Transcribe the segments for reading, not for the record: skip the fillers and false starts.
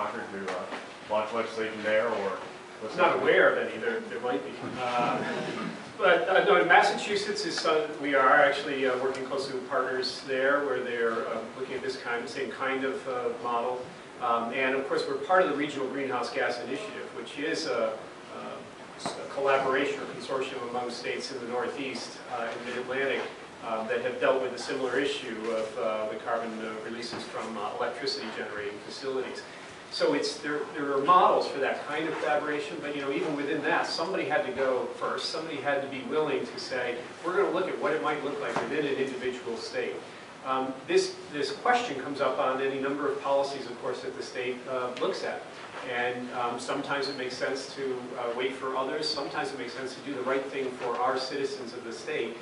Concord to launch legislation there, or? I'm not aware of any. There might be. But no, in Massachusetts is we are actually working closely with partners there, where they're looking at this same kind of model. And of course, we're part of the Regional Greenhouse Gas Initiative, which is a collaboration or consortium among states in the Northeast and Mid-Atlantic that have dealt with a similar issue of the carbon releases from electricity generating facilities. So there are models for that kind of collaboration, but even within that, somebody had to go first. Somebody had to be willing to say, we're going to look at what it might look like within an individual state. This question comes up on any number of policies, of course, that the state looks at. And sometimes it makes sense to wait for others. Sometimes it makes sense to do the right thing for our citizens of the state.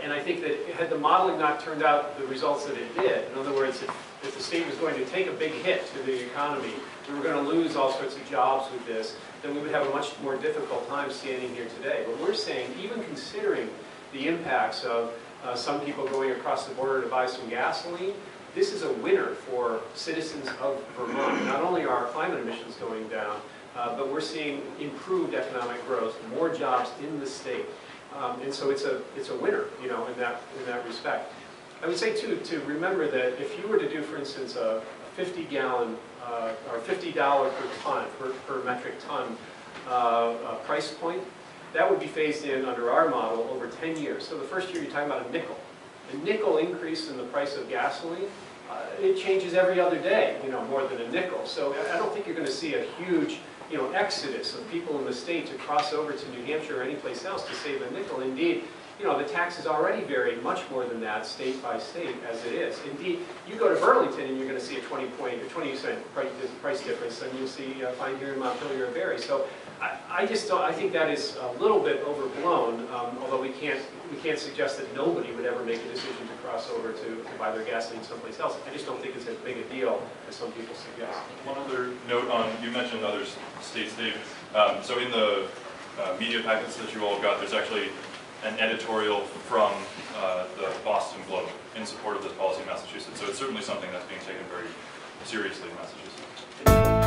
And I think that had the modeling not turned out the results that it did, in other words, if the state was going to take a big hit to the economy, we were going to lose all sorts of jobs with this, then we would have a much more difficult time standing here today. But we're saying, even considering the impacts of some people going across the border to buy some gasoline, this is a winner for citizens of Vermont. Not only are our climate emissions going down, but we're seeing improved economic growth, more jobs in the state. And so it's a winner, in that respect. I would say too, to remember that if you were to do, for instance, a 50-gallon or $50 per ton, per metric ton price point, that would be phased in under our model over 10 years. So the first year you're talking about a nickel. A nickel increase in the price of gasoline, it changes every other day, more than a nickel. So I don't think you're going to see a huge exodus of people in the state to cross over to New Hampshire or any place else to save a nickel. Indeed, the taxes already vary much more than that, state by state, as it is. Indeed, you go to Burlington and you're going to see a 20-cent price difference, and you'll find here in Montpelier or Barrie. So I just don't. I think that is a little bit overblown. Although we can't suggest that nobody would ever make a decision to cross over to buy their gasoline someplace else. I just don't think it's as big a deal as some people suggest. One other note on, you mentioned other states, Dave. So in the media packets that you all got, there's actually an editorial from the Boston Globe in support of this policy in Massachusetts. So it's certainly something that's being taken very seriously in Massachusetts.